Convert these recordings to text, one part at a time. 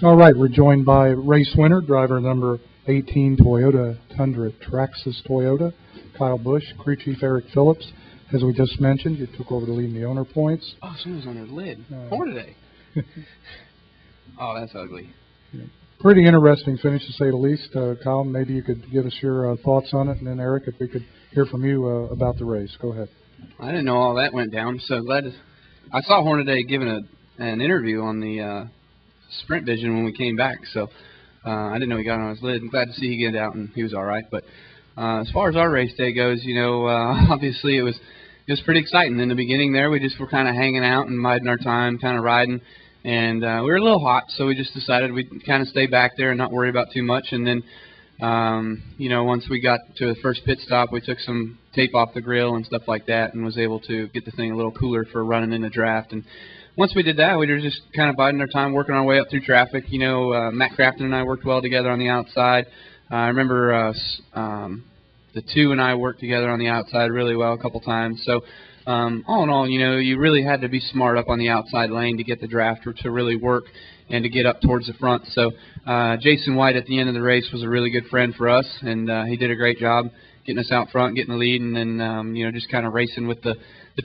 All right, we're joined by race winner, driver number 18 Toyota Tundra Traxxas Toyota, Kyle Busch, crew chief Eric Phillips. As we just mentioned, you took over the lead in the owner points. Oh, someone's on their lid. Hornaday. Oh, that's ugly. Yeah. Pretty interesting finish, to say the least. Kyle, maybe you could give us your thoughts on it, and then Eric, if we could hear from you about the race. Go ahead. I didn't know all that went down, so glad to, I saw Hornaday giving an interview on the Sprint Vision when we came back, so I didn't know he got on his lid. I'm glad to see he get out and he was all right. But as far as our race day goes, you know, obviously it was pretty exciting. In the beginning there, we just were kind of hanging out and biding our time, kind of riding. And we were a little hot, so we just decided we'd kind of stay back there and not worry about too much. And then, you know, once we got to the first pit stop, we took some tape off the grill and stuff like that and was able to get the thing a little cooler for running in the draft. And once we did that, we were just kind of biding our time, working our way up through traffic. You know, Matt Crafton and I worked well together on the outside. I remember the two and I worked together on the outside really well a couple times. So all in all, you know, you really had to be smart up on the outside lane to get the draft to really work and to get up towards the front. So Jason White at the end of the race was a really good friend for us, and he did a great job getting us out front, getting the lead, and then you know, just kind of racing with the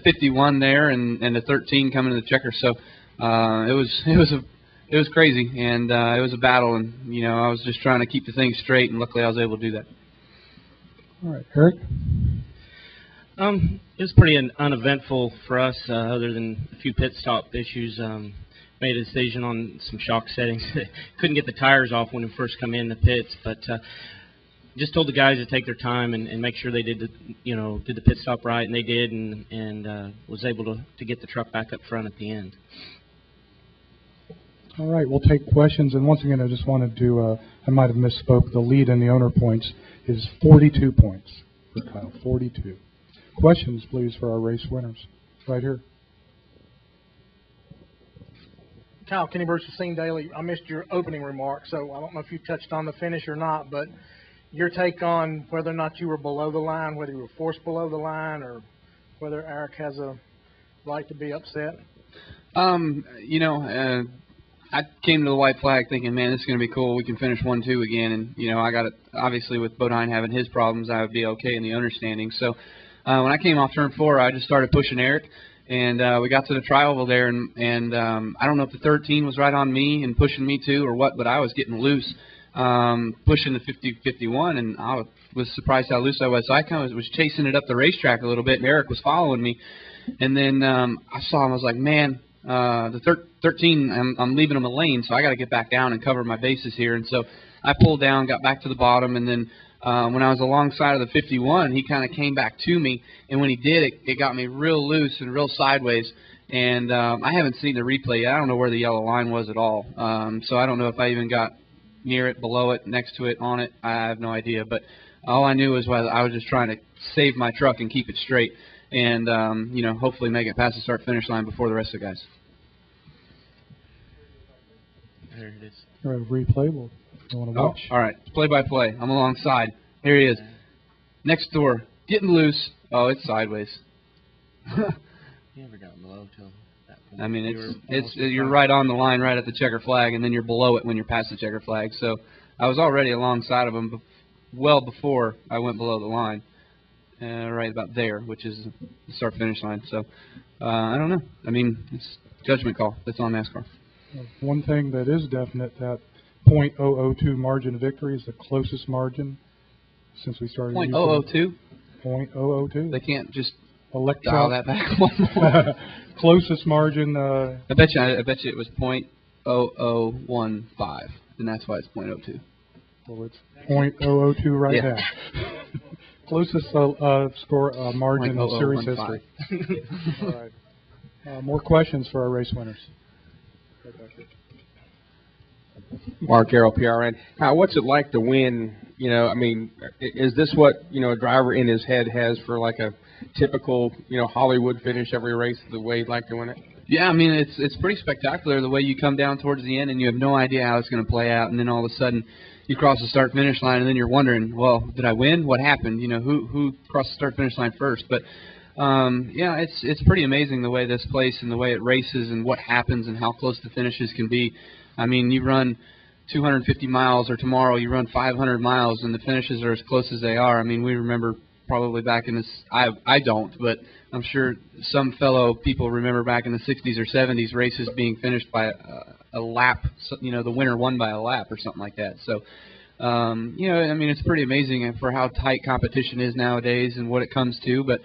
51 there and the 13 coming to the checker. So it was crazy, and it was a battle, and you know, I was just trying to keep the thing straight, and luckily I was able to do that. All right, Eric. It was pretty uneventful for us, other than a few pit stop issues. Made a decision on some shock settings. Couldn't get the tires off when we first come in the pits, but just told the guys to take their time and make sure they did the pit stop right, and they did, and was able to get the truck back up front at the end. All right, we'll take questions, and once again, I just wanted to, I might have misspoke, the lead in the owner points is 42 points for Kyle, 42. Questions, please, for our race winners. Right here. Kyle, Kenny Bruce with Scene Daily. I missed your opening remarks, so I don't know if you touched on the finish or not, but your take on whether or not you were below the line, whether you were forced below the line, or whether Eric has a right to be upset? You know, I came to the white flag thinking, man, this is going to be cool. We can finish 1-2 again. And, you know, I got it, obviously, with Bodine having his problems, I would be okay in the owner standing. So when I came off turn 4, I just started pushing Eric. And we got to the tri-oval there, and I don't know if the 13 was right on me and pushing me too or what, but I was getting loose, pushing the 50-51, and I was surprised how loose I was. So I kind of was chasing it up the racetrack a little bit, and Eric was following me. And then I saw him. I was like, man, the 13, I'm leaving him a lane, so I got to get back down and cover my bases here. And so I pulled down, got back to the bottom, and then when I was alongside of the 51, he kind of came back to me, and when he did, it got me real loose and real sideways. And I haven't seen the replay yet. I don't know where the yellow line was at all. So I don't know if I even got near it, below it, next to it, on it. I have no idea. But all I knew was I was just trying to save my truck and keep it straight, and you know, hopefully make it past the start-finish line before the rest of the guys. There it is. All right, replay. We'll want to watch. All right, play-by-play. I'm alongside. Here he is. Next door. Getting loose. Oh, it's sideways. You never got below till that point. I mean, you're right on the line, right at the checker flag, and then you're below it when you're past the checker flag. So I was already alongside of him well before I went below the line, right about there, which is the start-finish line. So I don't know. I mean, it's a judgment call. That's on NASCAR. One thing that is definite, that .002 margin of victory is the closest margin since we started. .002? .002. They can't just dial that back one more. Closest margin. I bet you it was .0015, and that's why it's .02. Well, it's .002 right now. Closest score margin in series history. All right. More questions for our race winners. Mark Arrow, PRN. What's it like to win? You know, I mean, is this what, you know, a driver in his head has for like a typical, you know, Hollywood finish every race, the way he'd like to win it? Yeah, I mean, it's pretty spectacular the way you come down towards the end and you have no idea how it's going to play out, and then all of a sudden you cross the start-finish line, and then you're wondering, well, did I win? What happened? You know, who crossed the start-finish line first? But yeah, it's pretty amazing the way this place and the way it races and what happens and how close the finishes can be. I mean, you run 250 miles, or tomorrow you run 500 miles, and the finishes are as close as they are. I mean, we remember probably back in this. I don't, but I'm sure some fellow people remember back in the 60s or 70s races being finished by a lap. You know, the winner won by a lap or something like that. So. You know, I mean, it's pretty amazing for how tight competition is nowadays and what it comes to. But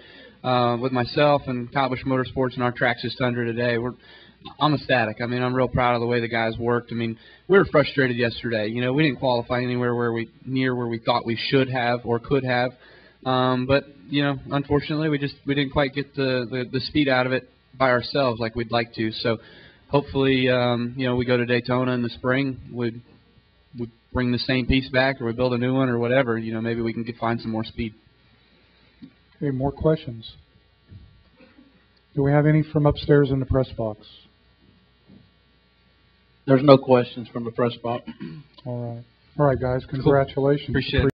with myself and Kyle Busch Motorsports and our Traxxas Tundra today, I'm ecstatic. I mean, I'm real proud of the way the guys worked. I mean, we were frustrated yesterday. You know, we didn't qualify anywhere near where we thought we should have or could have. But you know, unfortunately, we didn't quite get the speed out of it by ourselves like we'd like to. So hopefully, you know, we go to Daytona in the spring. We'd bring the same piece back, or we build a new one, or whatever. You know, maybe we can find some more speed. Okay, more questions? Do we have any from upstairs in the press box? There's no questions from the press box. All right, guys. Congratulations. Appreciate it.